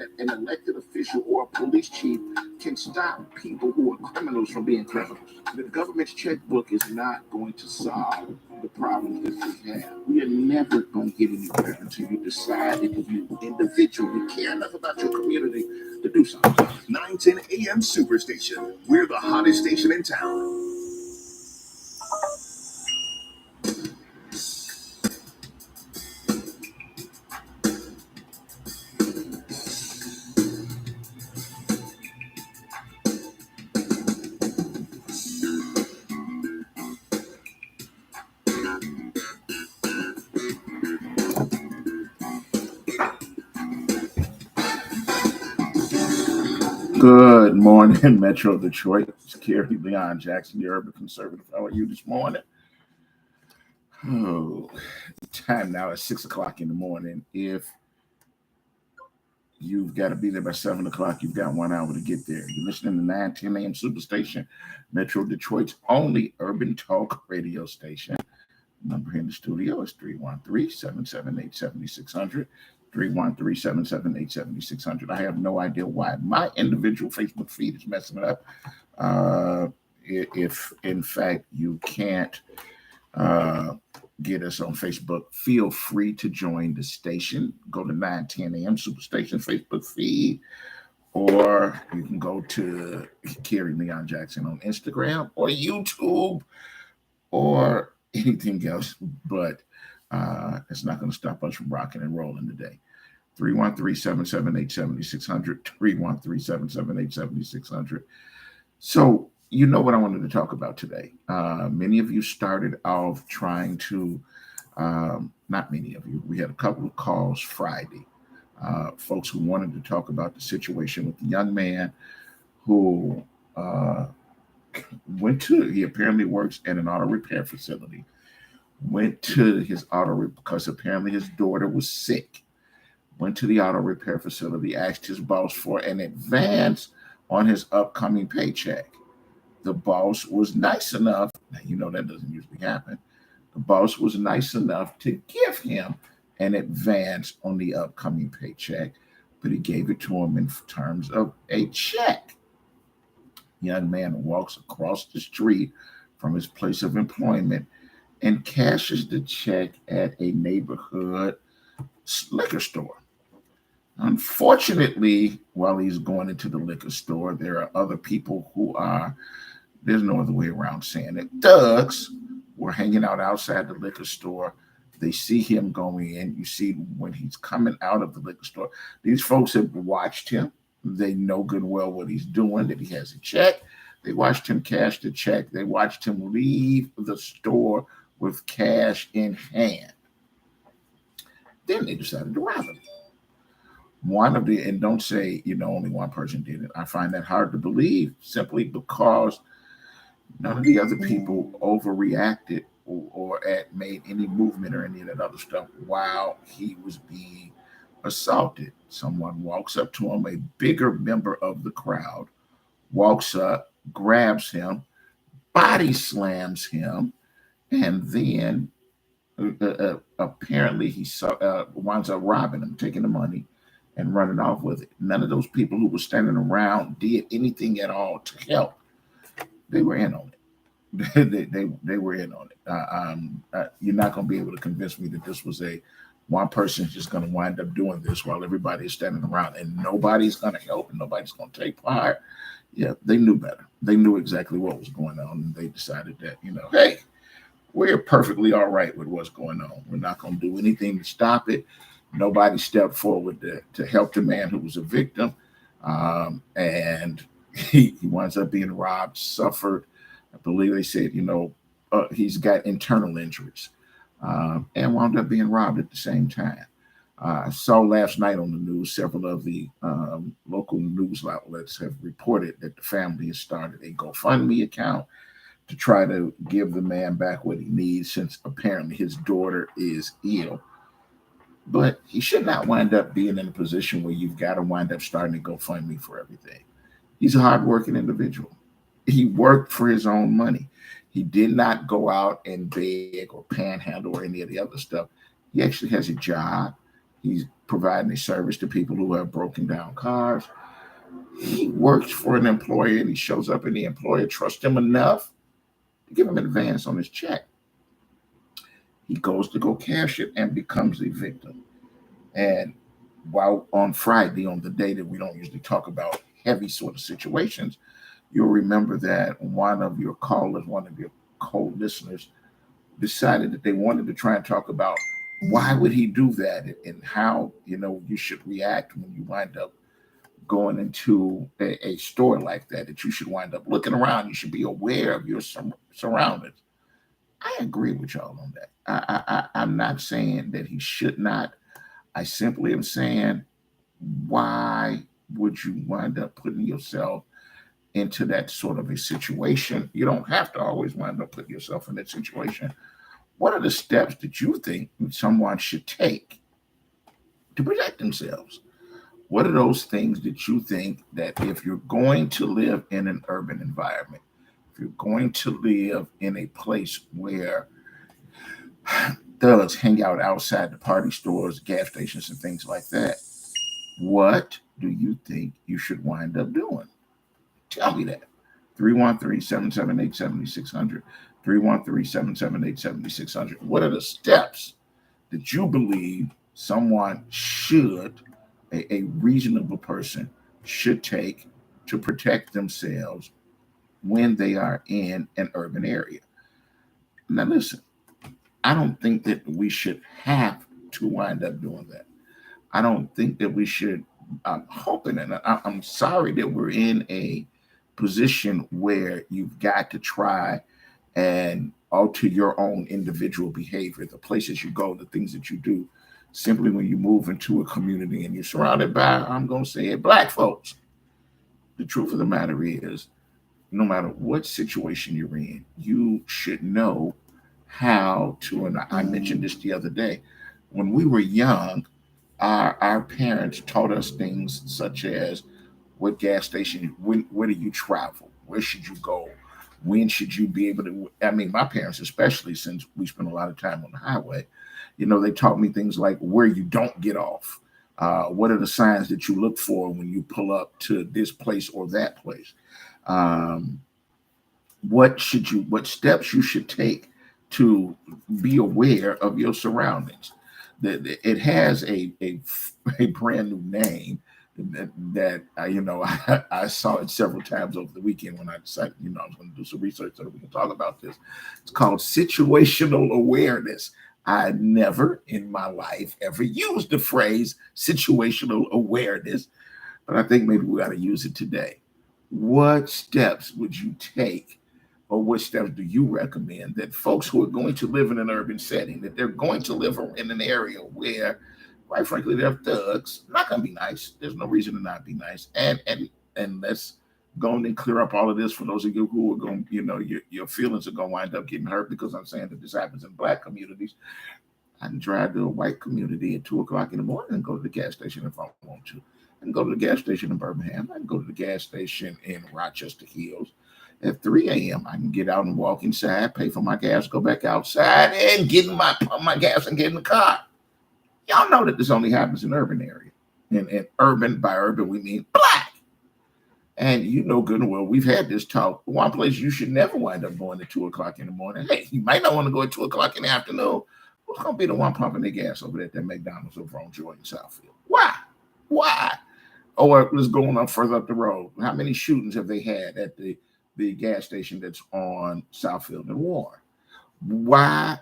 an elected official or a police chief can stop people who are criminals from being criminals. The government's checkbook is not going to solve the problems that we have. We are never going to get anywhere until you decide that if you individually care enough about your community to do something. 910 AM Superstation. We're the hottest station in town. Good morning, Metro Detroit. It's Kerry Leon Jackson, the urban conservative. How are you this morning? Oh, the time now is 6 o'clock in the morning. If you've got to be there by 7 o'clock, you've got 1 hour to get there. You're listening to 910 AM Superstation, Metro Detroit's only urban talk radio station. Number here in the studio is 313-778-7600. 313-778-7600. I have no idea why my individual Facebook feed is messing it up. If in fact you can't get us on Facebook, feel free to join the station. Go to 910 AM Superstation Facebook feed, or you can go to Kerry Leon Jackson on Instagram or YouTube or anything else, but it's not going to stop us from rocking and rolling today. 313-778-7600, 313-778-7600. So, you know what I wanted to talk about today. Many of you started off trying to, not many of you, we had a couple of calls Friday. Folks who wanted to talk about the situation with the young man who he apparently works at an auto repair facility, went to his because apparently his daughter was sick, went to the auto repair facility, asked his boss for an advance on his upcoming paycheck. The boss was nice enough, you know that doesn't usually happen, the boss was nice enough to give him an advance on the upcoming paycheck, but he gave it to him in terms of a check. Young man walks across the street from his place of employment and cashes the check at a neighborhood liquor store. Unfortunately, while he's going into the liquor store, there are other people who are, there's no other way around saying it, thugs were hanging out outside the liquor store. They see him going in. You see when he's coming out of the liquor store, these folks have watched him. They know good and well what he's doing, that he has a check. They watched him cash the check. They watched him leave the store with cash in hand. Then they decided to rob him. And don't say, only one person did it. I find that hard to believe simply because none of the other people overreacted or made any movement or any of that other stuff while he was being assaulted. Someone walks up to him, a bigger member of the crowd walks up, grabs him, body slams him, and then apparently he winds up robbing him, taking the money and running off with it. None of those people who were standing around did anything at all to help. They were in on it. they were in on it. You're not going to be able to convince me that this was one person just going to wind up doing this while everybody is standing around and nobody's going to help and nobody's going to take part. Yeah, they knew better. They knew exactly what was going on, and they decided that, hey, we're perfectly all right with what's going on. We're not going to do anything to stop it. Nobody stepped forward to help the man who was a victim, and he winds up being robbed, suffered. I believe they said, he's got internal injuries, and wound up being robbed at the same time. I saw last night on the news, several of the local news outlets have reported that the family has started a GoFundMe account to try to give the man back what he needs, since apparently his daughter is ill. But he should not wind up being in a position where you've got to wind up starting to GoFundMe for everything. He's a hardworking individual. He worked for his own money. He did not go out and beg or panhandle or any of the other stuff. He actually has a job. He's providing a service to people who have broken down cars. He works for an employer and he shows up and the employer trusts him enough to give him an advance on his check. He goes to go cash it and becomes a victim. And while on Friday, on the day that we don't usually talk about heavy sort of situations, you'll remember that one of your callers, one of your co-listeners, decided that they wanted to try and talk about why would he do that and how you should react when you wind up going into a store like that. That you should wind up looking around. You should be aware of your surroundings. I agree with y'all on that. I'm not saying that he should not. I simply am saying, why would you wind up putting yourself into that sort of a situation? You don't have to always wind up putting yourself in that situation. What are the steps that you think someone should take to protect themselves? What are those things that you think that if you're going to live in an urban environment, if you're going to live in a place where thugs hang out outside the party stores, gas stations, and things like that, what do you think you should wind up doing? Tell me that. 313-778-7600. 313-778-7600. What are the steps that you believe someone should, a reasonable person, should take to protect themselves when they are in an urban area? Now, listen, I don't think that we should have to wind up doing that. I don't think that we should. I'm hoping, and I'm sorry that we're in a position where you've got to try and alter your own individual behavior, the places you go, the things that you do, simply when you move into a community and you're surrounded by, I'm going to say it, black folks. The truth of the matter is, no matter what situation you're in, you should know how to, and I mentioned this the other day, when we were young, our parents taught us things such as what gas station, where do you travel? Where should you go? When should you be able to? I mean, my parents, especially since we spent a lot of time on the highway, they taught me things like where you don't get off. What are the signs that you look for when you pull up to this place or that place? Um, what steps you should take to be aware of your surroundings? It has a brand new name that I saw it several times over the weekend when I decided I was going to do some research so that we can talk about this. It's called situational awareness. I never in my life ever used the phrase situational awareness, but I think maybe we got to use it today. What steps would you take, or what steps do you recommend that folks who are going to live in an urban setting, that they're going to live in an area where, quite frankly, they're thugs, not going to be nice. There's no reason to not be nice. And let's go and clear up all of this for those of you who are going, your feelings are going to wind up getting hurt because I'm saying that this happens in black communities. I can drive to a white community at 2 o'clock in the morning and go to the gas station if I want to. I can go to the gas station in Birmingham. I can go to the gas station in Rochester Hills. At 3 a.m., I can get out and walk inside, pay for my gas, go back outside, and pump my gas and get in the car. Y'all know that this only happens in urban area. And urban, by urban, we mean black. And you know good and well, we've had this talk. One place you should never wind up going at 2 o'clock in the morning. Hey, you might not want to go at 2 o'clock in the afternoon. Who's going to be the one pumping their gas over there at that McDonald's over on Jordan Southfield? Why? Why? Or let's go on up further up the road. How many shootings have they had at the gas station that's on Southfield and Warren? Why?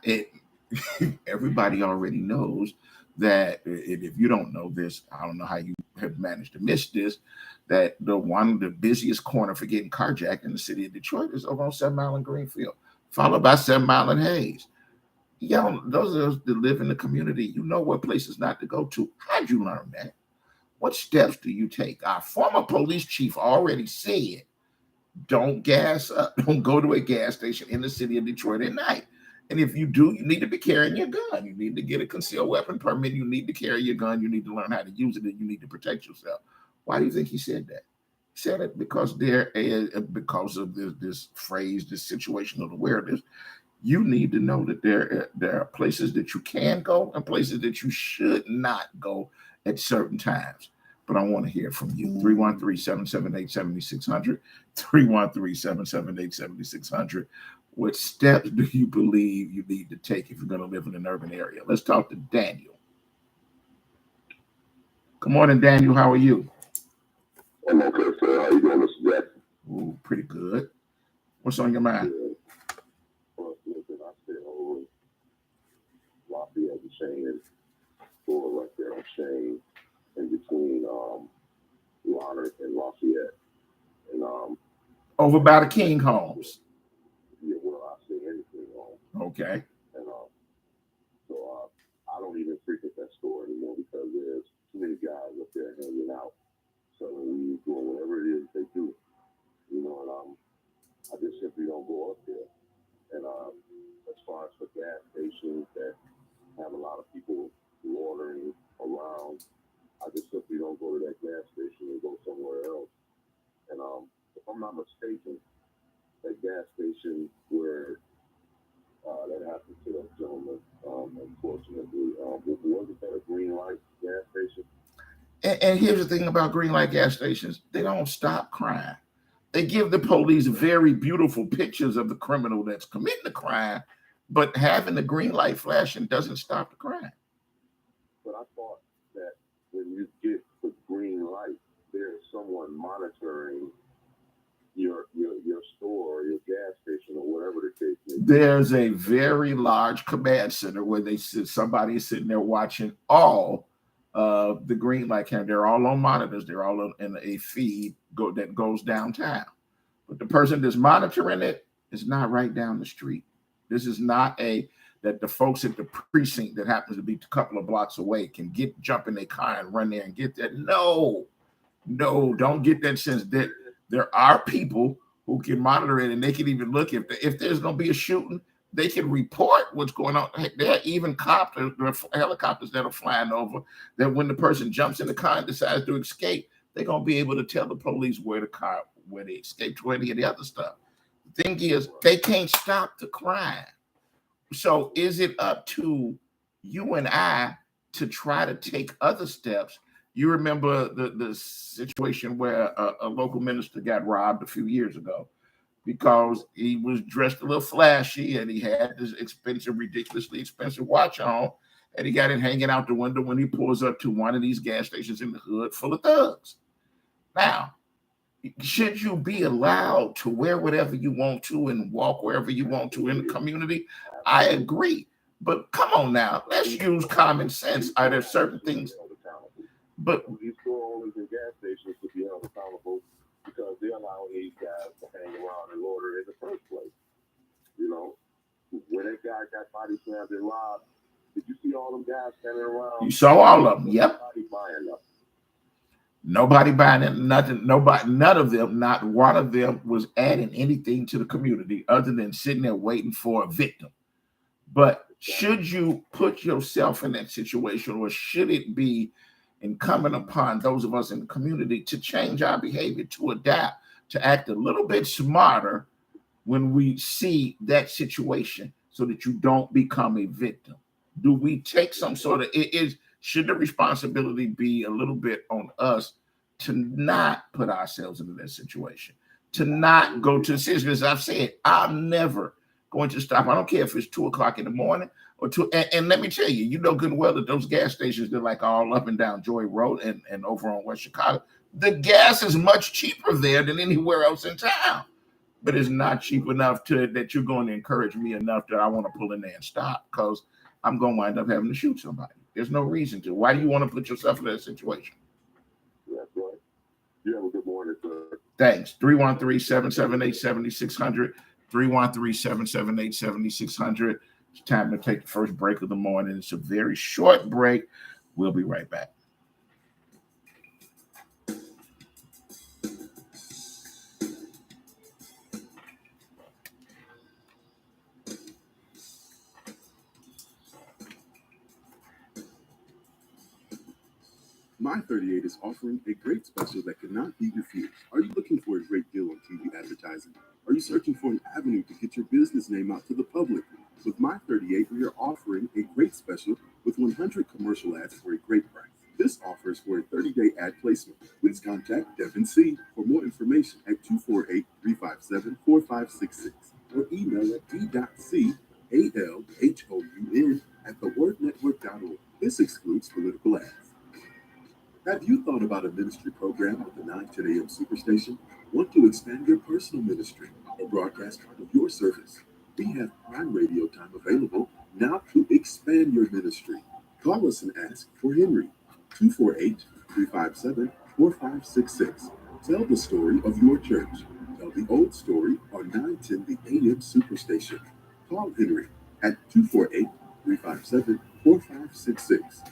Everybody already knows that. If you don't know this, I don't know how you have managed to miss this, that one of the busiest corner for getting carjacked in the city of Detroit is over on 7 Mile and Greenfield, followed by 7 Mile and Hayes. Y'all, those of us that live in the community, you know what places not to go to. How'd you learn that? What steps do you take? Our former police chief already said, don't gas up. Don't go to a gas station in the city of Detroit at night. And if you do, you need to be carrying your gun. You need to get a concealed weapon permit. You need to carry your gun. You need to learn how to use it, and you need to protect yourself. Why do you think he said that? He said it because because of this phrase, this situational awareness. You need to know that there are places that you can go and places that you should not go at certain times. But I want to hear from you. 313-778-7600. 313-778-7600. What steps do you believe you need to take if you're going to live in an urban area? Let's talk to Daniel. Good morning, Daniel. How are you? I'm okay, sir. How you doing, Mr. Jackson? Ooh, pretty good. What's on your mind? Good. Well, listen, I stay over Lafayette and Shane, store right there on Shane, in between Lonnert and Lafayette. And Over by the King Homes. yeah, well, I say anything on. Okay. And so I don't even frequent that store anymore because there's too many guys up there hanging out, selling weed, doing whatever it is they do. You know, and I just simply don't go up there. And as far as for gas stations that have a lot of people loitering around, I just simply don't go to that gas station and go somewhere else. And if I'm not mistaken, that gas station where that happened to that gentleman, unfortunately, wasn't that a green light gas station? And here's the thing about green light gas stations: they don't stop crime. They give the police very beautiful pictures of the criminal that's committing the crime, but having the green light flashing doesn't stop the crime. But I thought that when you get the green light, there's someone monitoring your store, your gas station, or whatever the case may be. There's a very large command center where somebody is sitting there watching all of the green light camera. They're all on monitors. They're all in a feed that goes downtown. But the person that's monitoring it is not right down the street. This is not that the folks at the precinct that happens to be a couple of blocks away can jump in their car and run there and get that. No, don't get that sense that there are people who can monitor it, and they can even look if there's going to be a shooting, they can report what's going on. There are even helicopters that are flying over that when the person jumps in the car and decides to escape, they're going to be able to tell the police where they escaped, where any of the other stuff. The thing is, they can't stop the crime. So is it up to you and I to try to take other steps? You remember the situation where a local minister got robbed a few years ago because he was dressed a little flashy and he had this ridiculously expensive watch on, and he got it hanging out the window when he pulls up to one of these gas stations in the hood full of thugs. Now, should you be allowed to wear whatever you want to and walk wherever you want to in the community? I agree. But come on now, let's use common sense. Are there certain things? But these store owners and gas stations should be held accountable because they're allowing these guys to hang around and loiter in the first place. You know, when that guy got body slammed and robbed, did you see all them guys standing around? You saw all of them. Yep. Nobody buying nothing. Nobody buying nothing. Nobody, none of them, not one of them was adding anything to the community other than sitting there waiting for a victim. But should you put yourself in that situation, or should it be incumbent upon those of us in the community to change our behavior, to adapt, to act a little bit smarter when we see that situation so that you don't become a victim? Do we take some sort of, should the responsibility be a little bit on us to not put ourselves into that situation, to not go to seriousness? I've said, I'm never going to stop. I don't care if it's 2:00 in the morning or two. And let me tell you, you know good and well that those gas stations, they're like all up and down Joy Road and over on West Chicago. The gas is much cheaper there than anywhere else in town, but it's not cheap enough that you're going to encourage me enough that I want to pull in there and stop, because I'm going to wind up having to shoot somebody. There's no reason to. Why do you want to put yourself in that situation? That's right. You have a good morning, sir. Thanks. 313-778-7600. 313-778-7600. It's time to take the first break of the morning. It's a very short break. We'll be right back. My 38 is offering a great special that cannot be refused. Are you looking for a great deal on TV advertising? Are you searching for an avenue to get get your business name out to the public. With My 38, we are offering a great special with 100 commercial ads for a great price. This offer is for a 30-day ad placement. Please contact Devin C. for more information at 248-357-4566 or email at d.calhoun@thewordnetwork.org. This excludes political ads. Have you thought about a ministry program with the 910 AM Superstation? Want to expand your personal ministry or broadcast part of your service? We have prime radio time available now to expand your ministry. Call us and ask for Henry. 248-357-4566. Tell the story of your church. Tell the old story on 910 The AM Superstation. Call Henry at 248-357-4566.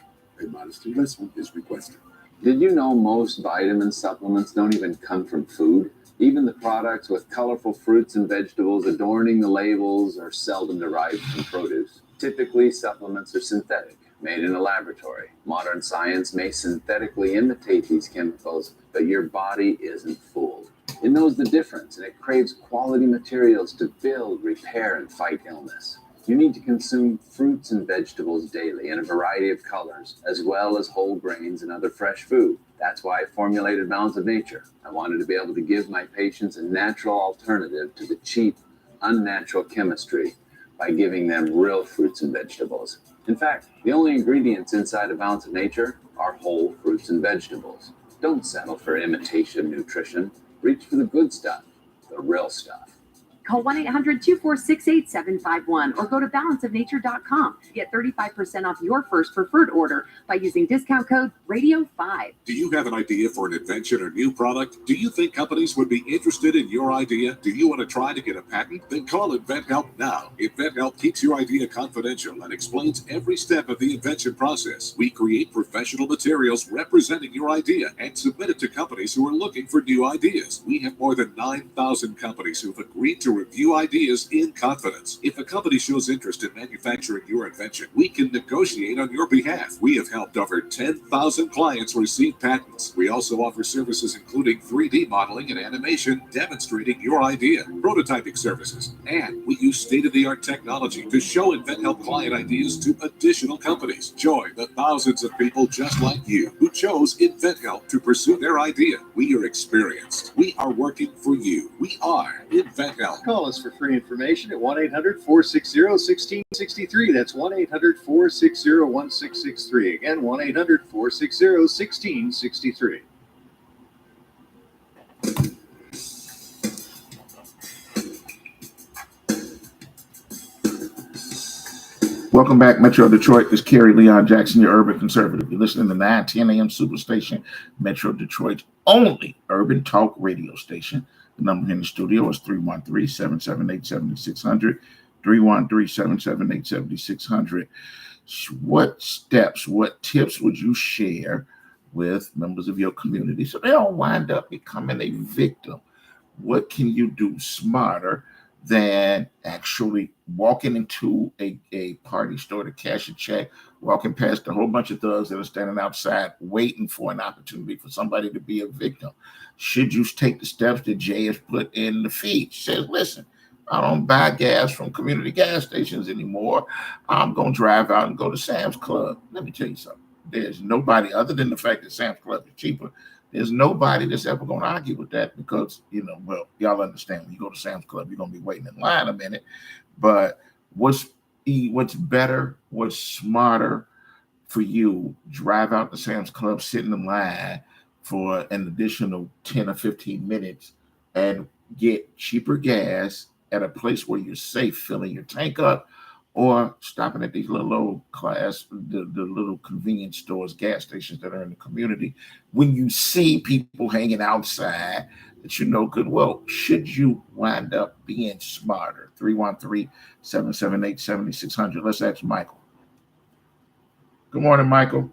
A modest investment is requested. Did you know most vitamin supplements don't even come from food? Even the products with colorful fruits and vegetables adorning the labels are seldom derived from produce. Typically, supplements are synthetic, made in a laboratory. Modern science may synthetically imitate these chemicals, but your body isn't fooled. It knows the difference, and it craves quality materials to build, repair, and fight illness. You need to consume fruits and vegetables daily in a variety of colors, as well as whole grains and other fresh food. That's why I formulated Balance of Nature. I wanted to be able to give my patients a natural alternative to the cheap, unnatural chemistry by giving them real fruits and vegetables. In fact, the only ingredients inside of Balance of Nature are whole fruits and vegetables. Don't settle for imitation nutrition. Reach for the good stuff, the real stuff. Call 1-800-246-8751 or go to balanceofnature.com to get 35% off your first preferred order by using discount code RADIO5. Do you have an idea for an invention or new product? Do you think companies would be interested in your idea? Do you want to try to get a patent? Then call InventHelp now. InventHelp keeps your idea confidential and explains every step of the invention process. We create professional materials representing your idea and submit it to companies who are looking for new ideas. We have more than 9,000 companies who've agreed to review ideas in confidence. If a company shows interest in manufacturing your invention, we can negotiate on your behalf. We have helped over 10,000 clients receive patents. We also offer services including 3D modeling and animation demonstrating your idea, prototyping services, and we use state-of-the-art technology to show InventHelp client ideas to additional companies. Join the thousands of people just like you who chose InventHelp to pursue their idea. We are experienced. We are working for you. We are InventHelp. Call us for free information at 1-800-460-1663. That's 1-800-460-1663. Again, 1-800-460-1663. Welcome back, Metro Detroit. This is Kerry Leon Jackson, your urban conservative. You're listening to 910 AM Superstation, Metro Detroit's only urban talk radio station. The number in the studio is 313-778-7600, 313-778-7600. What steps, what tips would you share with members of your community so they don't wind up becoming a victim? What can you do smarter than actually walking into a party store to cash a check, walking past a whole bunch of thugs that are standing outside waiting for an opportunity for somebody to be a victim? Should you take the steps that Jay has put in the feed? She says, listen, I don't buy gas from community gas stations anymore. I'm going to drive out and go to Sam's Club. Let me tell you something. There's nobody, other than the fact that Sam's Club is cheaper, there's nobody that's ever going to argue with that because, well, y'all understand when you go to Sam's Club, you're going to be waiting in line a minute. But what's better, what's smarter for you, drive out to Sam's Club, sit in the line for an additional 10 or 15 minutes and get cheaper gas at a place where you're safe, filling your tank up, or stopping at these little old class, the little convenience stores, gas stations that are in the community. When you see people hanging outside that you know good well, should you wind up being smarter? 313-778-7600. Let's ask Michael. Good morning, Michael.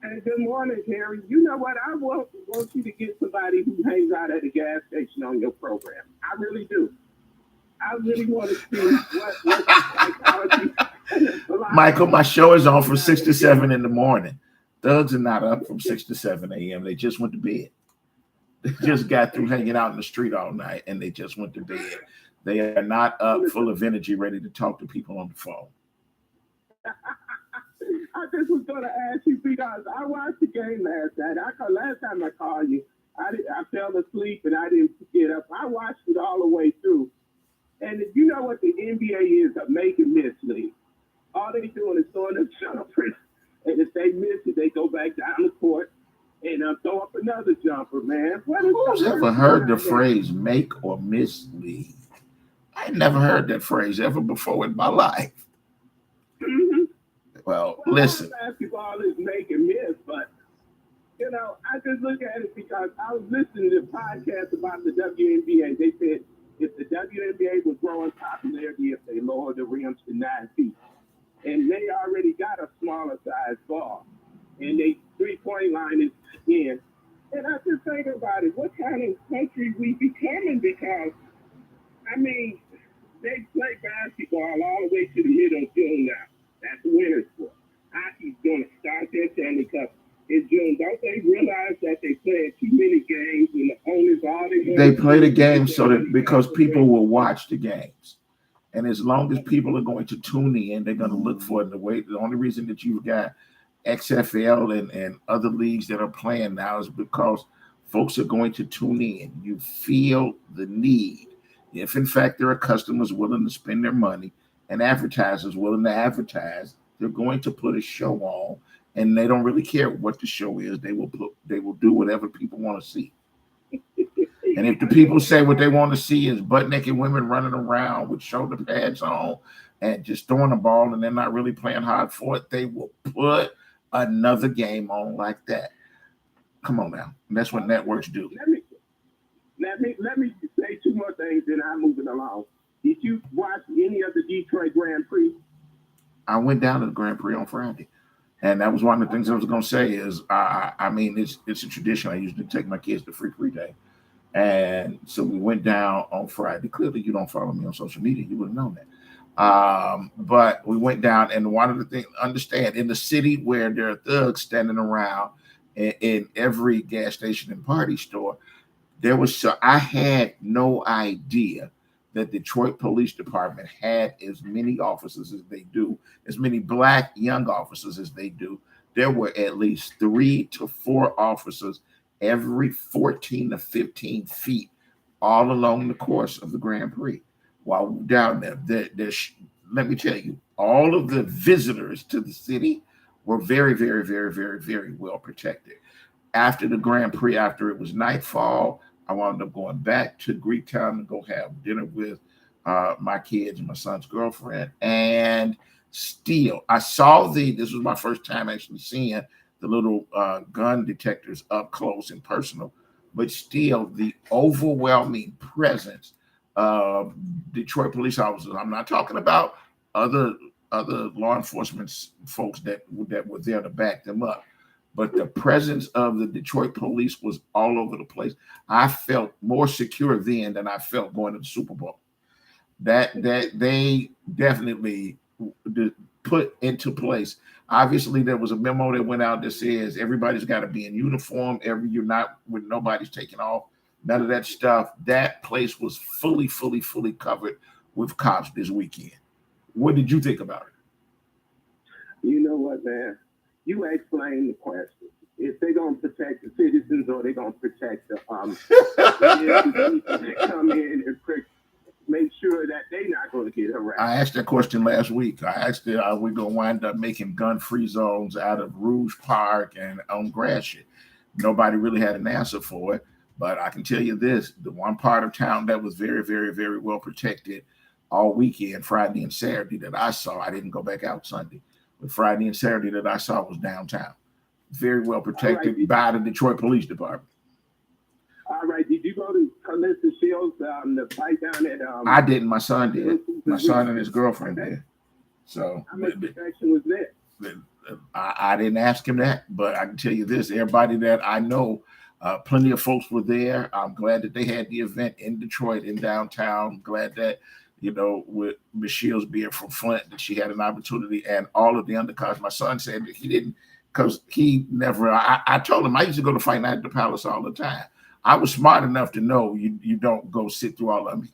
Hey, good morning, Terry. You know what? I want you to get somebody who hangs out at a gas station on your program. I really do. I really want to see what psychology. Michael, my show is on from 6 to 7 in the morning. Thugs are not up from 6 to 7 a.m. They just went to bed. They just got through hanging out in the street all night, and they just went to bed. They are not up full of energy, ready to talk to people on the phone. I just was going to ask you because I watched the game last night. Last time I called you, I fell asleep and I didn't get up. I watched it all the way through. And you know what the NBA is, a make and miss league. All they doing is throwing them jumpers. And if they miss it, they go back down the court and throw up another jumper, man. Who's ever heard the phrase make or miss league? I never heard that phrase ever before in my life. Mm-hmm. Well, listen. Basketball is make and miss, but, you know, I just look at it because I was listening to podcasts about the WNBA. They said if the WNBA was growing popularity, if they lowered the rims to 9 feet, and they already got a smaller size ball, and they three-point line is in. And I just think about it, what kind of country we becoming? Because, I mean, they play basketball all the way to the middle of June now. That's the winter sport. Hockey's going to start their Stanley Cup in June. Don't they realize that they play too many games and the owners all they play the games so that because people will watch the games. And as long as people are going to tune in, they're going to look for it. The only reason that you've got XFL and other leagues that are playing now is because folks are going to tune in. You feel the need. If, in fact, there are customers willing to spend their money and advertisers willing to advertise, they're going to put a show on, and they don't really care what the show is. They will do whatever people want to see. And if the people say what they want to see is butt naked women running around with shoulder pads on and just throwing the ball and they're not really playing hard for it, they will put another game on like that. Come on now. And that's what networks do. Let me say two more things, then I'm moving along. Did you watch any of the Detroit Grand Prix? I went down to the Grand Prix on Friday. And that was one of the things I was going to say is, I mean, it's a tradition. I usually take my kids to Free Day. And so we went down on Friday. Clearly, you don't follow me on social media. You would have known that. But we went down, and one of the things, understand, in the city where there are thugs standing around in every gas station and party store, I had no idea that Detroit Police Department had as many officers as they do, as many black young officers as they do. There were at least 3 to 4 officers every 14 to 15 feet all along the course of the Grand Prix. While we're down there, let me tell you, all of the visitors to the city were very, very, very, very, very well protected. After the Grand Prix, after it was nightfall, I wound up going back to Greektown to go have dinner with my kids and my son's girlfriend. And still, this was my first time actually seeing the little gun detectors up close and personal, but still the overwhelming presence of Detroit police officers. I'm not talking about other law enforcement folks that were there to back them up, but the presence of the Detroit police was all over the place. I felt more secure then than I felt going to the Super Bowl. That they definitely put into place. Obviously, there was a memo that went out that says everybody's got to be in uniform. You're not when nobody's taking off. None of that stuff. That place was fully covered with cops this weekend. What did you think about it? You know what, man? You explain the question. If they're gonna protect the citizens or they're gonna protect the that come in and make sure that they're not going to get harassed. I asked that question last week. I asked it, are we going to wind up making gun-free zones out of Rouge Park and on Gratiot? Nobody really had an answer for it, but I can tell you this, the one part of town that was very, very, very well protected all weekend, Friday and Saturday that I saw, I didn't go back out Sunday, but Friday and Saturday that I saw was downtown. Very well protected by the Detroit Police Department. All right. Did you go to Calista Shields, the fight down at? I didn't. My son did. My son and his girlfriend did. So how much protection was there? I didn't ask him that, but I can tell you this: everybody that I know, plenty of folks were there. I'm glad that they had the event in Detroit, in downtown. I'm glad that with Ms. Shields being from Flint, that she had an opportunity, and all of the undercards. My son said that he didn't, because he never. I told him I used to go to Fight Night at the Palace all the time. I was smart enough to know you don't go sit through all of them.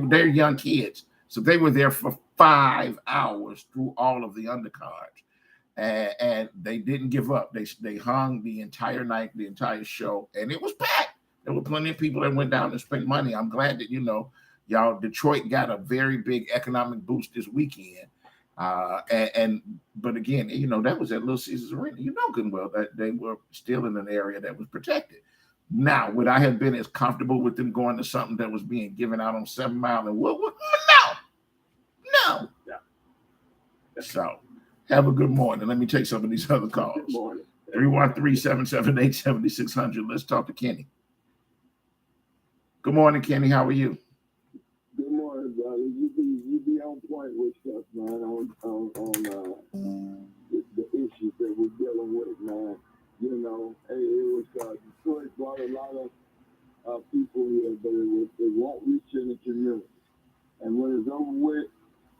They're young kids, so they were there for 5 hours through all of the undercards, and they didn't give up. They hung the entire night, the entire show, and it was packed. There were plenty of people that went down and spent money. I'm glad that y'all Detroit got a very big economic boost this weekend. But again, that was at Little Caesars Arena. Good and well that they were still in an area that was protected. Now, would I have been as comfortable with them going to something that was being given out on 7 Mile and Woodward? No. Yeah. So, have a good morning. Let me take some of these other calls. Good morning. 313-778-7600. Let's talk to Kenny. Good morning, Kenny. How are you? Good morning, brother. You be on point with stuff, man. On the issues that we're dealing with, man. Hey, it was Detroit brought a lot of people here, but it won't reach in the community. And when it's over with,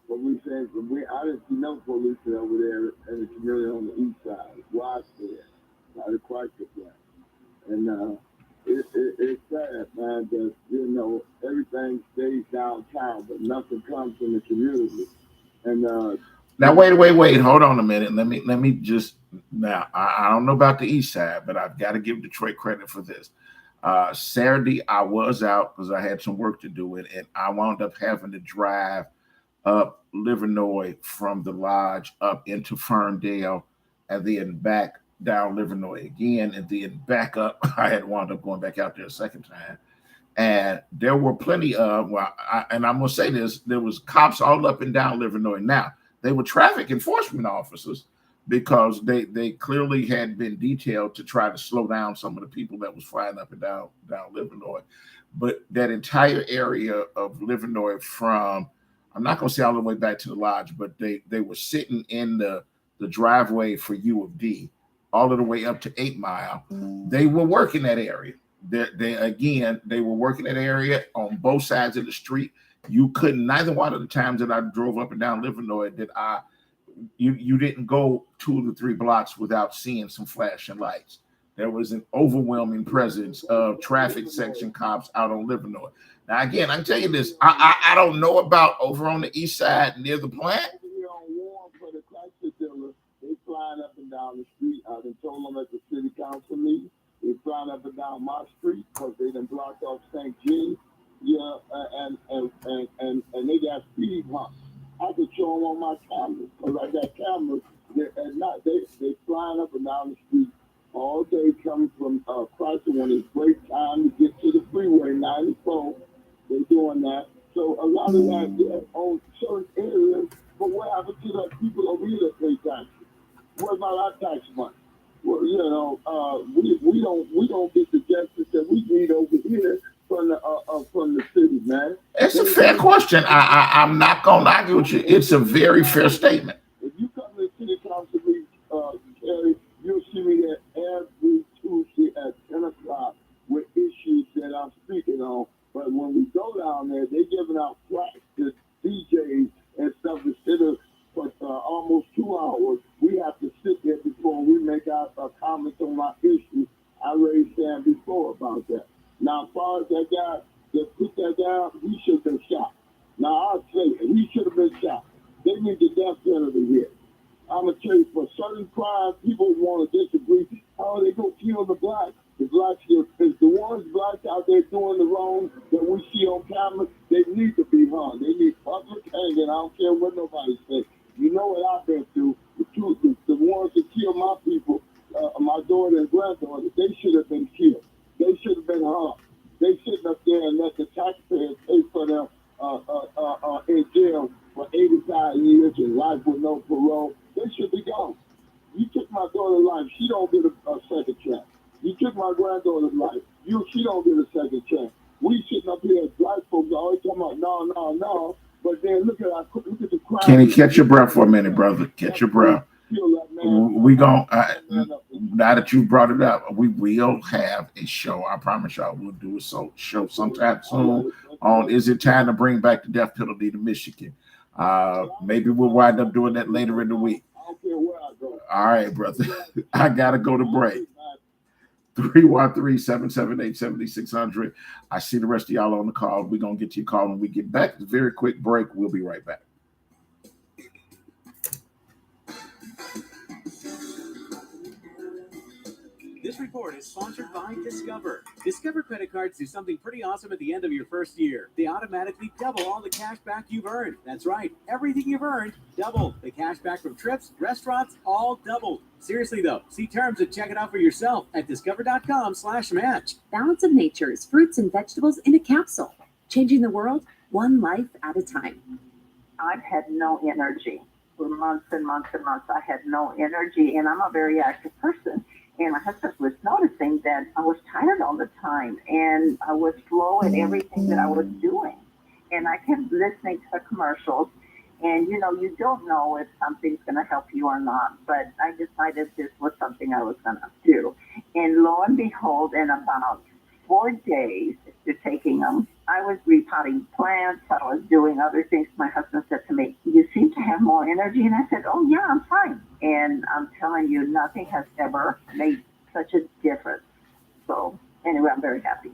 what we saying, I didn't see no police over there in the community on the east side. Watch there, by the Chrysler plant. And it's sad, man, that everything stays downtown, but nothing comes from the community. And now wait, hold on a minute. Let me just now. I don't know about the east side, but I've got to give Detroit credit for this. Saturday I was out because I had some work to do, and I wound up having to drive up Livernois from the lodge up into Ferndale, and then back down Livernois again, and then back up. I had wound up going back out there a second time, and there were plenty of and I'm gonna say this: there was cops all up and down Livernois. Now they were traffic enforcement officers because they clearly had been detailed to try to slow down some of the people that was flying up and down Livernois. But that entire area of Livernois, from I'm not gonna say all the way back to the lodge, but they were sitting in the driveway for U of D, all of the way up to 8 Mile. They were working that area. They were working that area on both sides of the street. You couldn't, neither one of the times that I drove up and down Livernois did you didn't go 2 to 3 blocks without seeing some flashing lights. There was an overwhelming presence of traffic section cops out on Livernois. Now, again, I can tell you this, I don't know about over on the east side near the plant. They flying up and down the street. I done told them at the city council meeting, they flying up and down my street because they done blocked off St. Jean. Yeah, and they got speed bumps. I could show them on my cameras because I got cameras. At night, they flying up and down the street all day, coming from Chrysler when it's break time to get to the freeway 94. They're doing that. So a lot of that on certain areas. But what happened to the people over here that pay taxes? What about our tax money? Well, we don't get the justice that we need over here from the city, man. It's a fair question. I'm not gonna argue with you. It's a very fair statement. If you come to the city council meeting, Terry, you'll see me there every Tuesday at 10 o'clock with issues that I'm speaking on. But when we go down there, they're giving out plaques to DJs and stuff instead of for almost 2 hours. We have to sit there before we make our comments on my issue. I raised hand before about that. Now, as far as that guy that put that down, he should have been shot. Now, I'll say it. He should have been shot. They need the death penalty here. I'm going to tell you, for certain crimes, people want to disagree. How are they going to kill the blacks? The blacks, is the ones blacks out there doing the wrong that we see on camera, they need to be hung. They need public hanging. I don't care what nobody says. You know what I've been through. The ones that kill my people, my daughter and granddaughter, they should have been killed. They should have been hung. They sitting up there and let the taxpayers pay for them in jail for 85 years and life with no parole. They should be gone. You took my daughter's life, she don't get a second chance. You took my granddaughter's life, she don't get a second chance. We sitting up here as black folks always talking about no. But then look at the crime. Kenny, catch your breath for a minute, brother. Catch your breath. We gon' now that you brought it up, we will have a show. I promise y'all, we'll do a show sometime soon on is it time to bring back the death penalty to Michigan. Maybe we'll wind up doing that later in the week. I don't care where I go. All right, brother. I gotta go to break. 313-778-7600. I see the rest of y'all on the call. We're going to get to your call when we get back. It's a very quick break. We'll be right back. This report is sponsored by Discover. Discover credit cards do something pretty awesome at the end of your first year. They automatically double all the cash back you've earned. That's right. Everything you've earned, doubled. The cash back from trips, restaurants, all doubled. Seriously though, see terms and check it out for yourself at discover.com/match. Balance of Nature's fruits and vegetables in a capsule. Changing the world, one life at a time. I've had no energy for months and months and months. I had no energy, and I'm a very active person. And my husband was noticing that I was tired all the time, and I was slow at everything that I was doing. And I kept listening to the commercials, and you don't know if something's going to help you or not. But I decided this was something I was going to do. And lo and behold, in about 4 days after taking them, I was repotting plants. I was doing other things. My husband said to me, "You seem to have more energy." And I said, "Oh, yeah, I'm fine." And I'm telling you, nothing has ever made such a difference. So anyway, I'm very happy.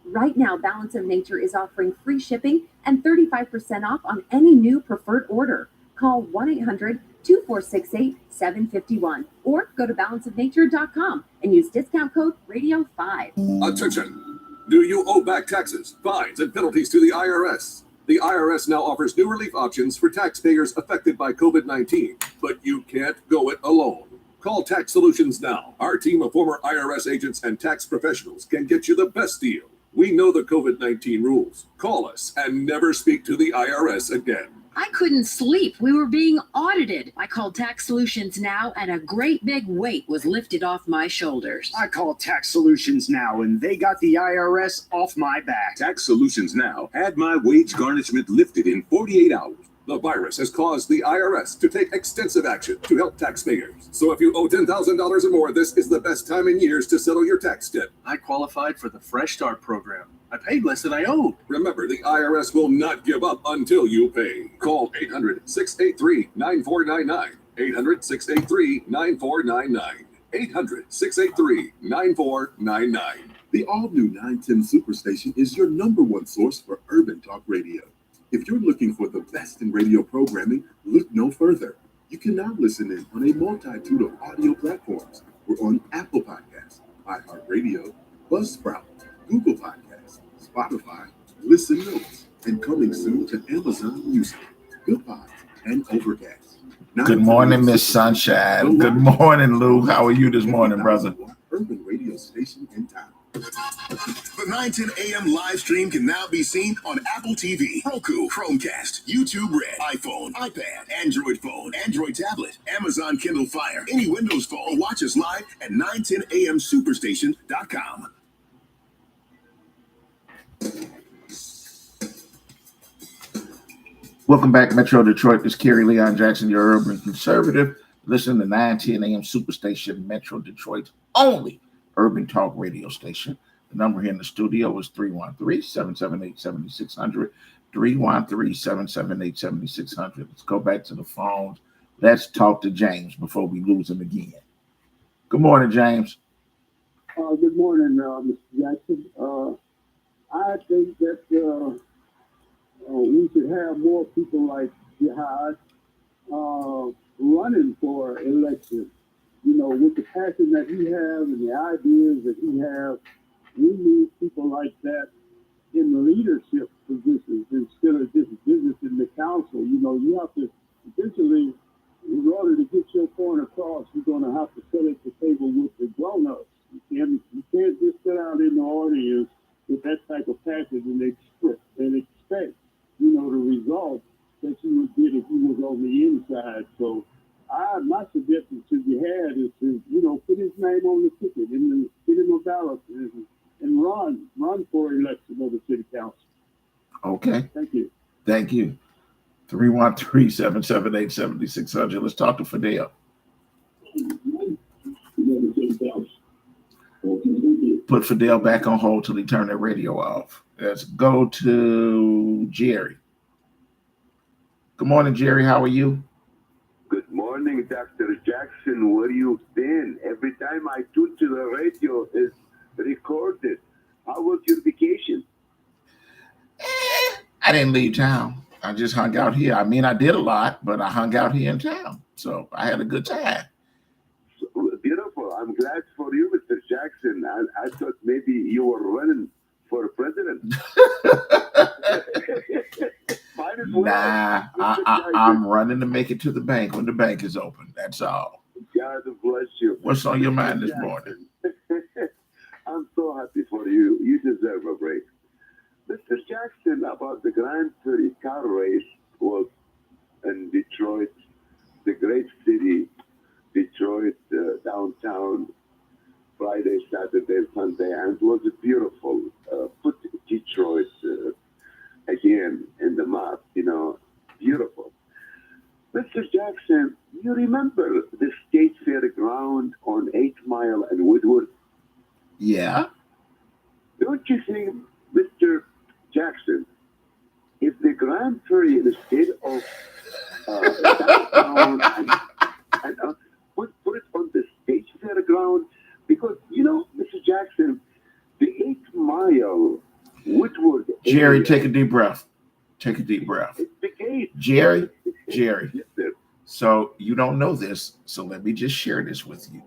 Right now, Balance of Nature is offering free shipping and 35% off on any new preferred order. Call 1-800-2468-751 or go to balanceofnature.com and use discount code Radio5. Attention! Do you owe back taxes, fines, and penalties to the IRS? The IRS now offers new relief options for taxpayers affected by COVID-19, but you can't go it alone. Call Tax Solutions now. Our team of former IRS agents and tax professionals can get you the best deal. We know the COVID-19 rules. Call us and never speak to the IRS again. I couldn't sleep. We were being audited. I called Tax Solutions Now, and a great big weight was lifted off my shoulders. I called Tax Solutions Now, and they got the IRS off my back. Tax Solutions Now had my wage garnishment lifted in 48 hours. The virus has caused the IRS to take extensive action to help taxpayers. So if you owe $10,000 or more, this is the best time in years to settle your tax debt. I qualified for the Fresh Start program. I paid less than I owed. Remember, the IRS will not give up until you pay. Call 800-683-9499. 800-683-9499. 800-683-9499. The all-new 910 Superstation is your #1 source for Urban Talk Radio. If you're looking for the best in radio programming, look no further. You can now listen in on a multitude of audio platforms. We're on Apple Podcasts, iHeartRadio, Buzzsprout, Google Podcasts, Spotify, Listen Notes, and coming soon to Amazon Music, Goodpods, and Overcast. Good morning, Miss Sunshine. Good morning, Lou. How are you this morning, brother? Urban radio station in town. The 910 AM live stream can now be seen on Apple TV, Roku, Chromecast, YouTube Red, iPhone, iPad, Android phone, Android tablet, Amazon Kindle Fire, any Windows phone, or watch us live at 910amsuperstation.com. Welcome back, Metro Detroit. This is Kerry Leon Jackson, your urban conservative. Listen to 910 AM Superstation, Metro Detroit's only urban talk radio station. The number here in the studio is 313-778-7600. 313-778-7600. Let's go back to the phones. Let's talk to James before we lose him again. Good morning, James. Good morning, Mr. Jackson. I think that we should have more people like Jihad running for election. With the passion that he has and the ideas that he has, we need people like that in the leadership positions instead of just visiting the council. You have to eventually, in order to get your point across, you're going to have to sit at the table with the grown-ups. You can't just sit out in the audience with that type of passion and expect the result that you would get if you was on the inside. So my suggestion to Jihad is to, put his name on the ticket and get him a ballot and run for election of the city council. Okay. Thank you. Thank you. 313-778-7600. Let's talk to Fidel. Put Fidel back on hold till he turn that radio off. Let's go to Jerry. Good morning, Jerry. How are you? Good morning, Dr. Jackson. Jackson, where you been? Every time I tune to the radio, it's recorded. How was your vacation? I didn't leave town. I just hung out here. I mean, I did a lot, but I hung out here in town. So I had a good time. Beautiful. I'm glad for you, Mr. Jackson. I thought maybe you were running for president. Might as well. Nah, I'm running to make it to the bank when the bank is open. That's all. God bless you. What's on your mind this morning? I'm so happy for you. You deserve a break. Mr. Jackson, about the Grand Prix car race was in Detroit, the great city, Detroit, downtown, Friday, Saturday, Sunday, and it was beautiful. Put Detroit again in the map, beautiful. Mr. Jackson, you remember the State Fairground on 8 Mile and Woodward? Yeah. Don't you think, Mr. Jackson, if the Grand Prix instead of downtown and put it on the State Fairground, because Mr. Jackson, the 8 Mile Woodward. Jerry, area, take a deep breath. Take a deep breath. It's the gate. Jerry. Yes, sir. So you don't know this, so let me just share this with you.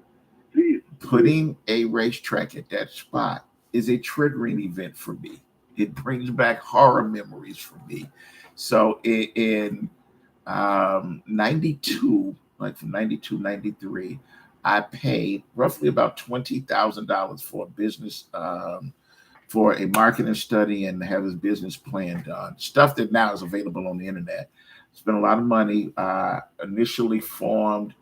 Please. Putting a racetrack at that spot is a triggering event for me. It brings back horror memories for me. So in 92, like from 92, 93, I paid roughly about $20,000 for a business, for a marketing study and to have his business plan done. Stuff that now is available on the internet. Spent a lot of money. Initially formed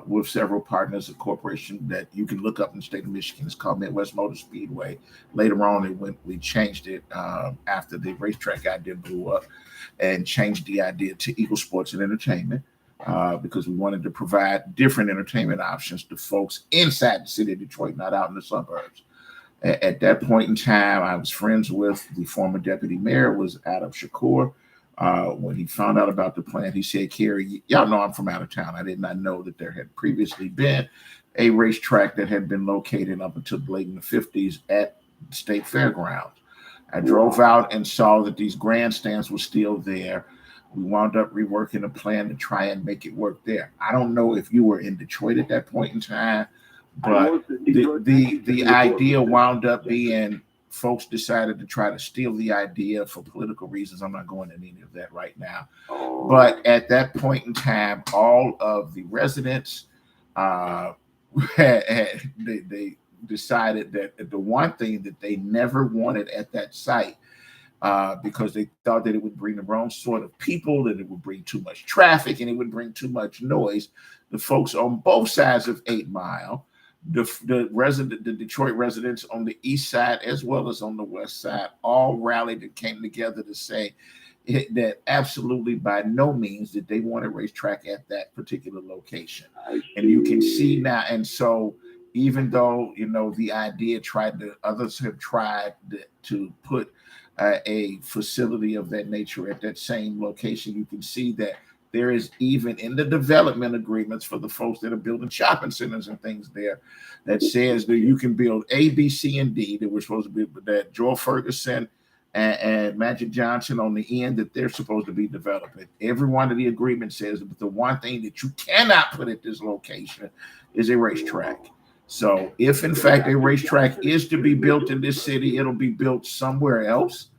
with several partners, a corporation that you can look up in the state of Michigan. It's called Midwest Motor Speedway. Later on, we changed it after the racetrack idea blew up and changed the idea to Eagle Sports and Entertainment because we wanted to provide different entertainment options to folks inside the city of Detroit, not out in the suburbs. At that point in time, I was friends with the former deputy mayor, was Adam Shakur. When he found out about the plan, he said, Kerry, y'all know I'm from out of town. I did not know that there had previously been a racetrack that had been located up until late in the 50s at State Fairgrounds. I drove out and saw that these grandstands were still there. We wound up reworking a plan to try and make it work there. I don't know if you were in Detroit at that point in time, but the idea wound up being folks decided to try to steal the idea for political reasons. I'm not going into any of that right now. But at that point in time, all of the residents, they decided that the one thing that they never wanted at that site, because they thought that it would bring the wrong sort of people, that it would bring too much traffic, and it would bring too much noise. The folks on both sides of 8 Mile, the Detroit residents on the east side as well as on the west side, all rallied and came together to say that absolutely by no means did they want a racetrack at that particular location. And you can see now, and so even though the idea others have tried to put a facility of that nature at that same location, you can see that there is even in the development agreements for the folks that are building shopping centers and things there that says that you can build A, B, C, and D that we're supposed to be, that Joel Ferguson and Magic Johnson on the end that they're supposed to be developing. Every one of the agreements says that the one thing that you cannot put at this location is a racetrack. So if in fact a racetrack is to be built in this city, it'll be built somewhere else,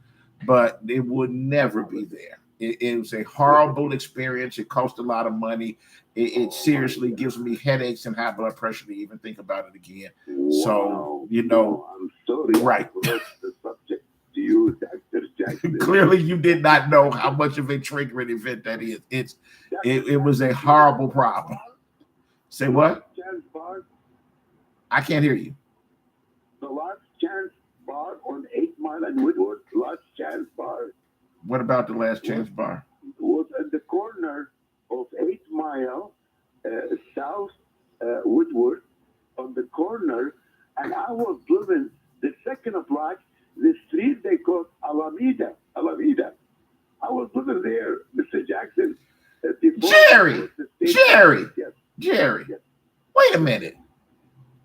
but it would never be there. It was a horrible experience. It cost a lot of money. It seriously gives me headaches and high blood pressure to even think about it again. So, I'm sorry. Right. The subject to you, Dr. Jackson. Clearly, you did not know how much of a triggering event that is. It was a horrible problem. Say what? Chance Bar, I can't hear you. the Last Chance Bar on 8 Mile and Woodward, Last Chance Bar. What about the Last Chance Bar? Was at the corner of 8 Mile, South Woodward, on the corner, and I was living the second block, the street they called Alameda. I was living there, Mr. Jackson. Jerry! Yes. Jerry, wait a minute.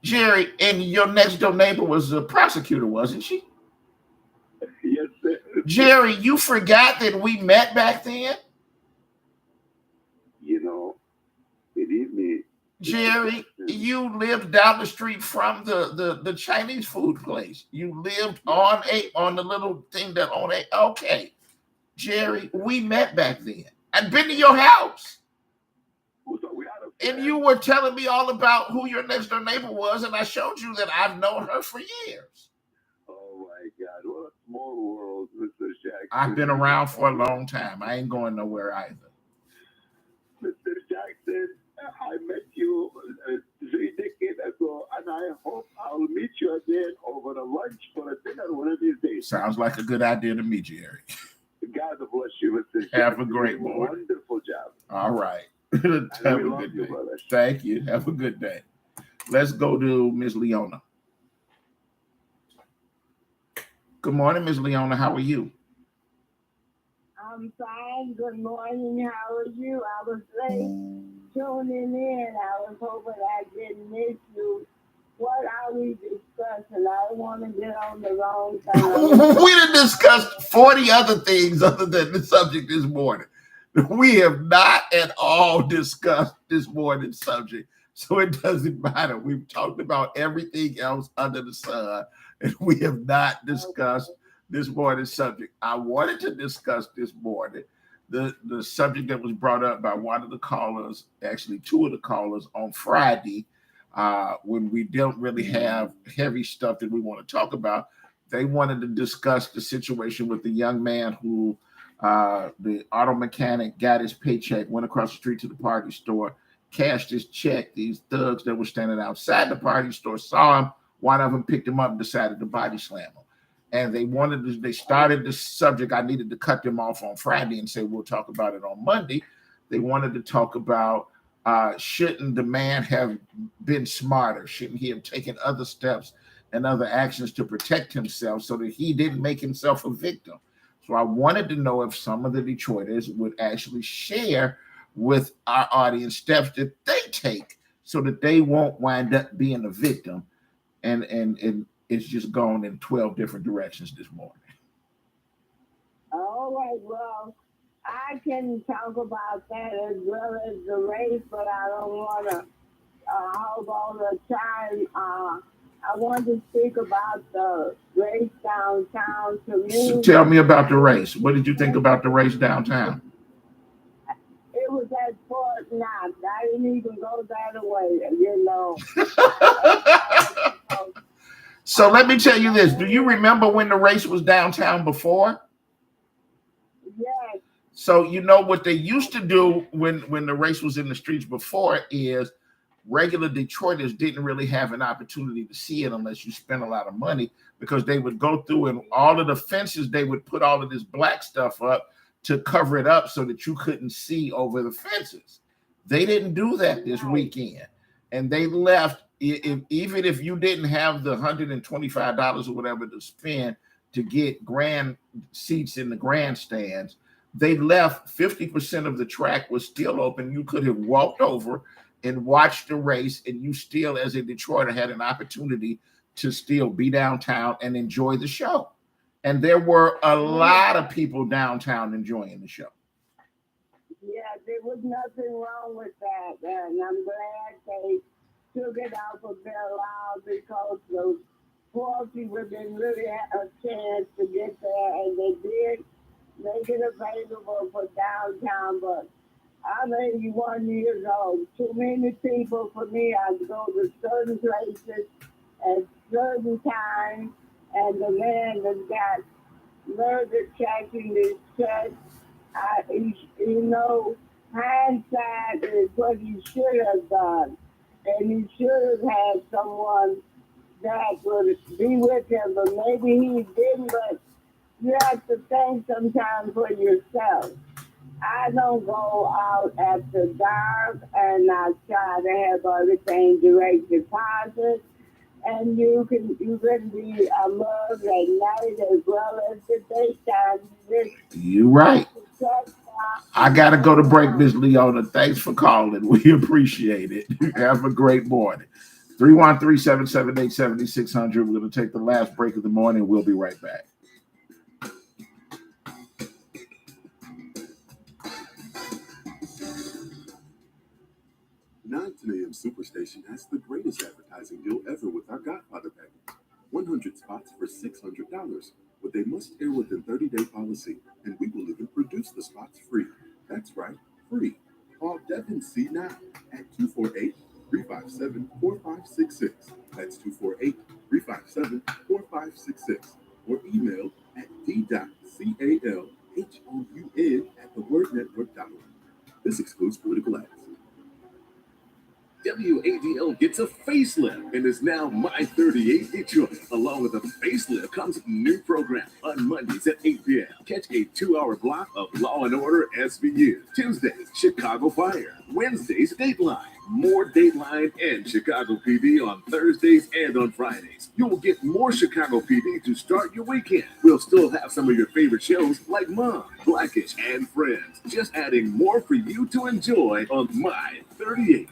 Jerry, and your next door neighbor was a prosecutor, wasn't she? Yes, sir. Jerry, you forgot that we met back then? You know, believe me. Jerry, you lived down the street from the Chinese food place. You lived on the little thing that on a okay. Jerry, we met back then. I'd been to your house. And you were telling me all about who your next door neighbor was, and I showed you that I've known her for years. Oh my God, what a small world, Mr. Jackson. I've been around for a long time. I ain't going nowhere either. Mr. Jackson, I met you 3 decades ago, and I hope I'll meet you again over the lunch for a dinner one of these days. Sounds like a good idea to me, Jerry. God bless you, Mr. Jackson. Have a great morning. Wonderful job. All right. And Have we a love good you, day. brother. Thank you. Have a good day. Let's go to Ms. Leona. Good morning, Ms. Leona. How are you? I'm fine. Good morning. How are you? I was late tuning in. I was hoping I didn't miss you. What are we discussing? I don't want to get on the wrong side. We done discussed 40 other things other than the subject this morning. We have not at all discussed this morning's subject, so it doesn't matter. We've talked about everything else under the sun, and we have not discussed this morning's subject. I wanted to discuss this morning the subject that was brought up by one of the callers, actually 2 of the callers on Friday, when we don't really have heavy stuff that we want to talk about. They wanted to discuss the situation with the young man who the auto mechanic got his paycheck, went across the street to the party store, cashed his check. These thugs that were standing outside the party store saw him. One of them picked him up and decided to body slam him. And they started the subject. I needed to cut them off on Friday and say, we'll talk about it on Monday. They wanted to talk about, shouldn't the man have been smarter? Shouldn't he have taken other steps and other actions to protect himself so that he didn't make himself a victim? So I wanted to know if some of the Detroiters would actually share with our audience steps that they take so that they won't wind up being a victim. And it's just gone in 12 different directions this morning. All right, well, I can talk about that as well as the race, but I don't want to hold all the time. I want to speak about the race downtown community. So tell me about the race. What did you think about the race downtown? It was at Fort Knox. I didn't even go that way, you know. So let me tell you this. Do you remember when the race was downtown before? Yes. So you know what they used to do when the race was in the streets before is regular Detroiters didn't really have an opportunity to see it unless you spent a lot of money, because they would go through and all of the fences, they would put all of this black stuff up to cover it up so that you couldn't see over the fences. They didn't do that this weekend. And they left, even if you didn't have the $125 or whatever to spend to get grand seats in the grandstands, they left 50% of the track was still open. You could have walked over and watched the race, and you still, as a Detroiter, had an opportunity to still be downtown and enjoy the show. And there were a lot of people downtown enjoying the show. Yeah, there was nothing wrong with that, and I'm glad they took it out of their loud because the poor people didn't really have a chance to get there, and they did make it available for downtown, but I'm 81 years old. Too many people for me. I go to certain places at certain times, and the man that got murdered catching his chest, you know, hindsight is what he should have done. And he should have had someone that would be with him, but maybe he didn't. But you have to think sometimes for yourself. I don't go out after dark, and I try to have everything direct deposit. And you can be alert at night as well as the daytime. You're right. Check I got to go to break, Miss Leona. Thanks for calling. We appreciate it. Have a great morning. 313-778-7600. We're going to take the last break of the morning. We'll be right back. AM Superstation has the greatest advertising deal ever with our Godfather package. 100 spots for $600, but they must air within 30-day policy, and we will even produce the spots free. That's right, free. Call Devin C. now at 248-357-4566. That's 248-357-4566. Or email at d.calhoun@thewordnetwork.org. This excludes political ads. WADL gets a facelift and is now My 38 Detroit. Along with the facelift comes a new program on Mondays at 8 p.m. Catch a 2-hour block of Law & Order SVU. Tuesdays, Chicago Fire. Wednesdays, Dateline. More Dateline and Chicago PD on Thursdays and on Fridays. You will get more Chicago PD to start your weekend. We'll still have some of your favorite shows like Mom, Blackish, and Friends. Just adding more for you to enjoy on My 38.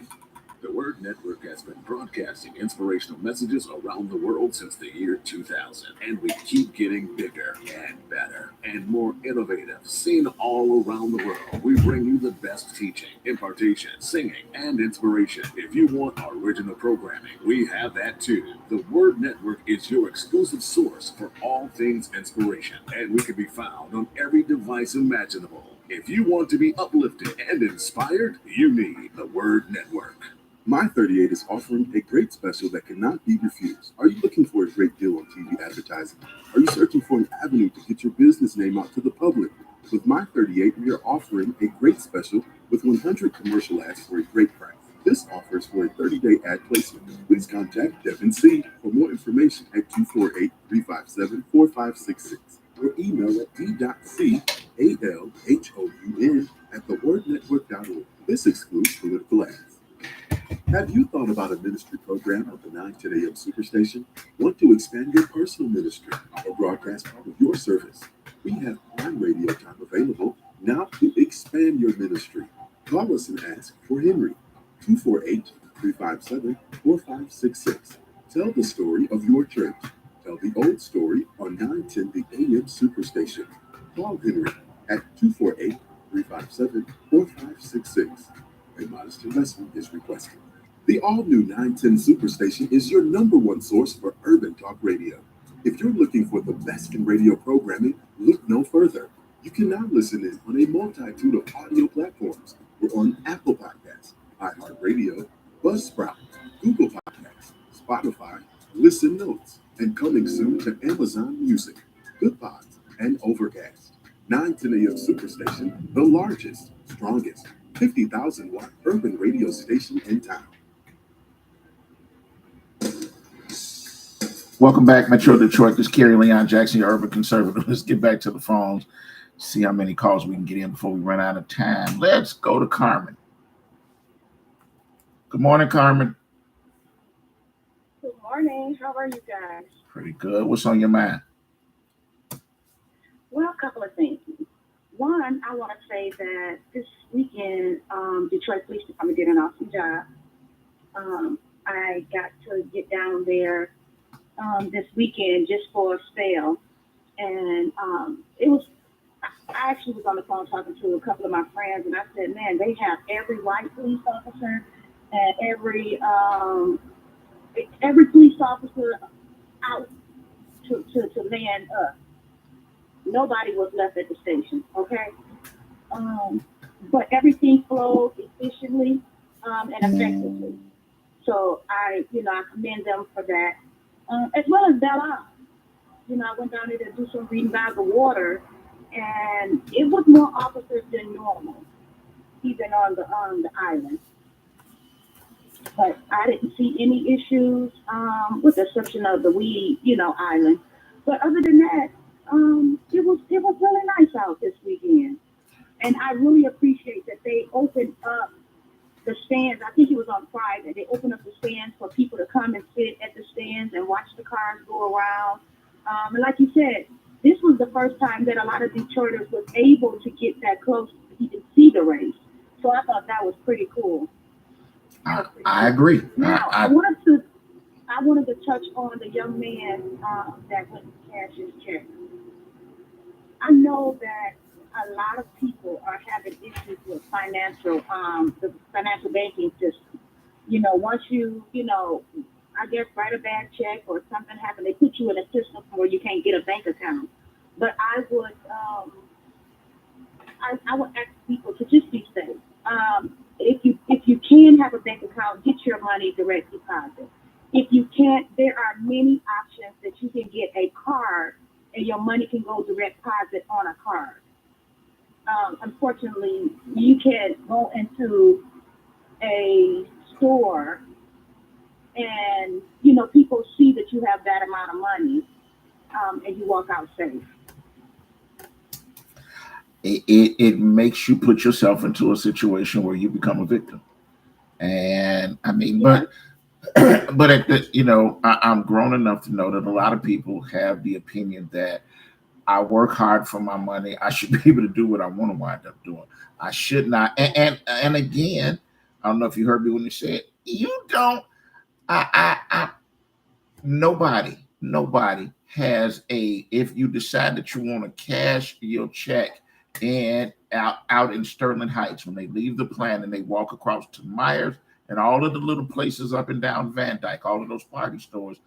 The Word Network has been broadcasting inspirational messages around the world since the year 2000, and we keep getting bigger and better and more innovative, seen all around the world. We bring you the best teaching, impartation, singing, and inspiration. If you want original programming, we have that too. The Word Network is your exclusive source for all things inspiration, and we can be found on every device imaginable. If you want to be uplifted and inspired, you need the Word Network. My 38 is offering a great special that cannot be refused. Are you looking for a great deal on TV advertising? Are you searching for an avenue to get your business name out to the public? With My 38, we are offering a great special with 100 commercial ads for a great price. This offers for a 30-day ad placement. Please contact Devin C. for more information at 248-357-4566 or email at d.calhoun@thewordnetwork.org. This excludes political ads. Have you thought about a ministry program of the 910 AM Superstation? Want to expand your personal ministry or broadcast part of your service? We have prime radio time available now to expand your ministry. Call us and ask for Henry, 248-357-4566. Tell the story of your church. Tell the old story on 910 The AM Superstation. Call Henry at 248-357-4566. A modest investment is requested. The all-new 910 Superstation is your #1 source for urban talk radio. If you're looking for the best in radio programming, look no further. You can now listen in on a multitude of audio platforms. We're on Apple Podcasts, iHeartRadio, Buzzsprout, Google Podcasts, Spotify, Listen Notes, and coming soon to Amazon Music, Goodpods, and Overcast. 910 AM Superstation, the largest, strongest, 50,000-watt urban radio station in town. Welcome back, Metro Detroit. This is Kerry Leon Jackson, your urban conservative. Let's get back to the phones, see how many calls we can get in before we run out of time. Let's go to Carmen. Good morning, Carmen. Good morning. How are you guys? Pretty good. What's on your mind? Well, a couple of things. One, I want to say that this weekend, Detroit Police Department did an awesome job. I got to get down there this weekend just for a spell. And I actually was on the phone talking to a couple of my friends, and I said, man, they have every white police officer and every police officer out to man up. Nobody was left at the station, okay? But everything flowed efficiently and effectively. So I commend them for that. As well as Belle Isle. I went down there to do some reading by the water, and it was more officers than normal, even on the island. But I didn't see any issues, with the exception of the island. But other than that, it was really nice out this weekend. And I really appreciate that they opened up the stands. I think it was on Friday. They opened up the stands for people to come and sit at the stands and watch the cars go around. And like you said, this was the first time that a lot of Detroiters was able to get that close to see the race. So I thought that was pretty cool. I agree. Now I wanted to touch on the young man that went to cash his check. I know that a lot of people are having issues with the financial banking system. You know, once you I guess write a bad check or something happened, they put you in a system where you can't get a bank account. But I would ask people to just be safe. If you can have a bank account, get your money direct deposit. If you can't, there are many options that you can get a card and your money can go direct deposit on a card. Unfortunately, you can go into a store and, people see that you have that amount of money and you walk out safe. It makes you put yourself into a situation where you become a victim. And I mean, Yeah. but at the, I'm grown enough to know that a lot of people have the opinion that I work hard for my money. I should be able to do what I want to wind up doing. I should not. And again, I don't know if you heard me when you said you don't. Nobody has if you decide that you want to cash your check and out in Sterling Heights, when they leave the plant and they walk across to Myers and all of the little places up and down Van Dyke, all of those party stores,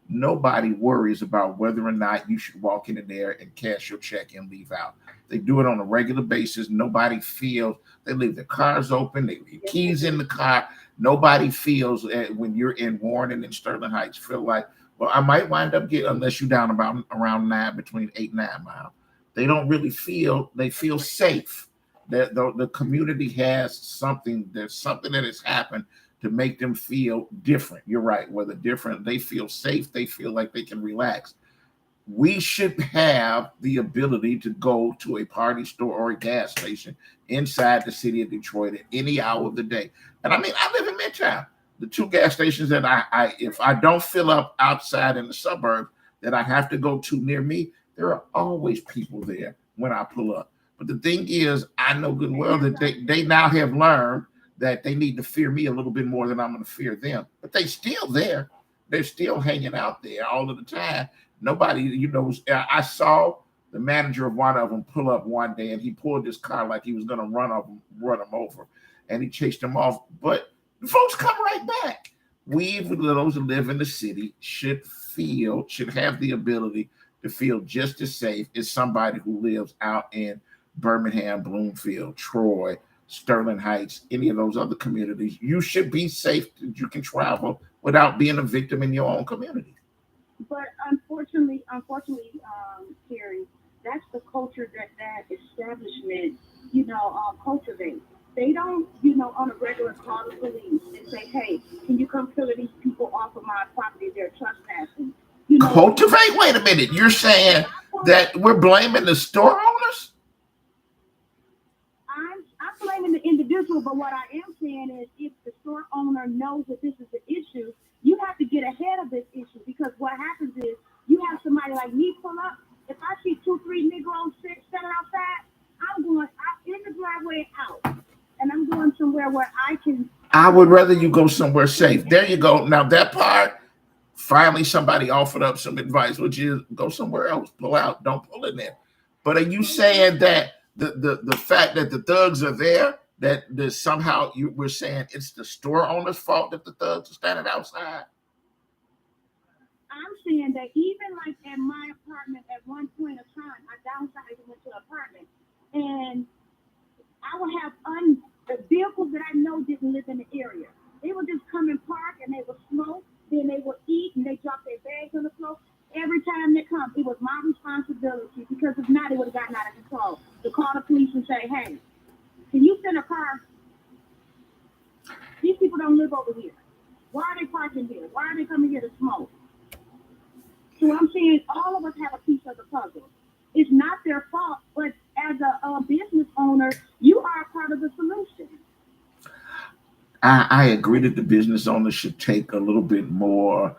nobody worries about whether or not you should walk in there and cash your check and leave out. They do it on a regular basis. Nobody feels, they leave their cars open, they leave keys in the car. Nobody feels when you're in Warren and in Sterling Heights, feel like, well, I might wind up getting, unless you're down about around between 8 and 9 miles. They don't really feel, they feel safe. The community has something, there's something that has happened to make them feel different. You're right, whether different, they feel safe, they feel like they can relax. We should have the ability to go to a party store or a gas station inside the city of Detroit at any hour of the day. And I mean, I live in Midtown. The 2 gas stations that I if I don't fill up outside in the suburbs that I have to go to near me, there are always people there when I pull up. But the thing is, I know good and well that they now have learned that they need to fear me a little bit more than I'm going to fear them. But they're still there. They're still hanging out there all of the time. Nobody, I saw the manager of one of them pull up one day and he pulled his car like he was going to run them over, and he chased them off. But the folks come right back. We, those who live in the city, should have the ability to feel just as safe as somebody who lives out in Birmingham, Bloomfield, Troy, Sterling Heights, any of those other communities. You should be safe that you can travel without being a victim in your own community. But unfortunately, Terry, that's the culture that establishment, cultivates. They don't, on a regular call the police and say, hey, can you come kill these people off of my property? They're trespassing. Cultivate? Wait a minute. You're saying that we're blaming the store owners? I'm blaming the individual, but what I am saying is if the store owner knows that this is the issue, you have to get ahead of this issue, because what happens is you have somebody like me pull up. If I see 2, 3 Negroes standing outside, I'm going out in the driveway out, and I'm going somewhere where I can. I would rather you go somewhere safe. There you go. Now that part, finally somebody offered up some advice, which is go somewhere else, pull out, don't pull in there. But are you saying that the fact that the thugs are there, that somehow we're saying it's the store owner's fault that the thugs are standing outside? I'm saying that even like at my apartment at one point of time, I downsized and went to an apartment, and I would have the vehicles that I know didn't live in the area. They would just come and park and they would smoke, then they would eat and they drop their bags on the floor. Every time they come, it was my responsibility, because if not, it would have gotten out of control, to call the police and say, hey, can you send a car? These people don't live over here. Why are they parking here? Why are they coming here to smoke? So I'm saying all of us have a piece of the puzzle. It's not their fault, but as a business owner, you are a part of the solution. I agree that the business owner should take a little bit more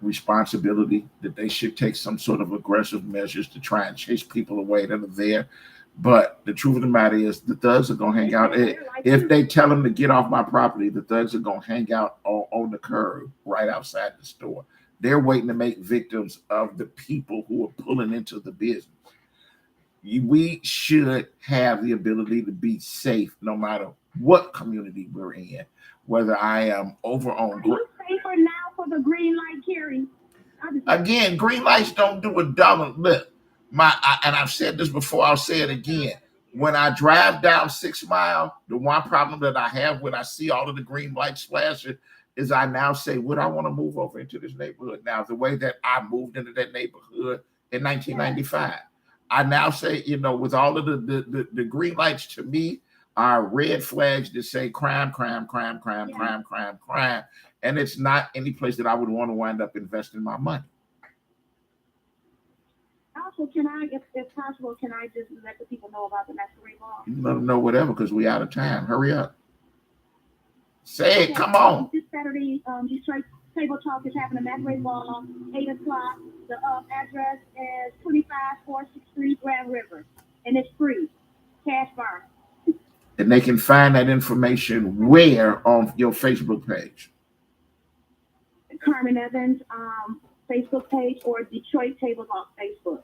responsibility, that they should take some sort of aggressive measures to try and chase people away that are there. But the truth of the matter is, the thugs are gonna hang out. If they tell them to get off my property, the thugs are gonna hang out on the curb right outside the store. They're waiting to make victims of the people who are pulling into the business. We should have the ability to be safe no matter what community we're in. Whether I am over on Are you safer now for the green light, Carrie? again, green lights don't do a dollar. Look, and I've said this before, I'll say it again. When I drive down 6 Mile, the one problem that I have when I see all of the green lights flashing is I now say, would I want to move over into this neighborhood? Now, the way that I moved into that neighborhood in 1995, I now say, with all of the green lights to me are red flags that say crime, crime, crime, crime, crime, crime, crime. And it's not any place that I would want to wind up investing my money. Also, can I, if possible, can I just let the people know about the masquerade ball? You let them know whatever, because we out of time. Hurry up. Say it. Come on. This Saturday, Detroit Table Talk is having a masquerade ball, 8 o'clock. The address is 25463 Grand River, and it's free. Cash bar. And they can find that information where on your Facebook page? Carmen Evans Facebook page or Detroit Table Talk Facebook.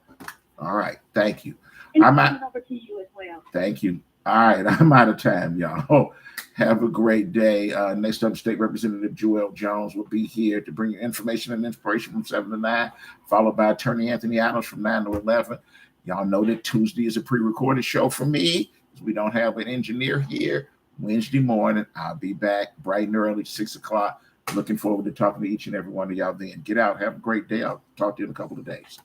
All right. Thank you. And I'm I'll turn out. it over to you as well. Thank you. All right. I'm out of time, y'all. Have a great day. Next up, State Representative Joel Jones will be here to bring you information and inspiration from 7 to 9, followed by Attorney Anthony Adams from 9 to 11. Y'all know that Tuesday is a pre-recorded show for me, because we don't have an engineer here. Wednesday morning, I'll be back bright and early, 6 o'clock. Looking forward to talking to each and every one of y'all then. Get out. Have a great day. I'll talk to you in a couple of days.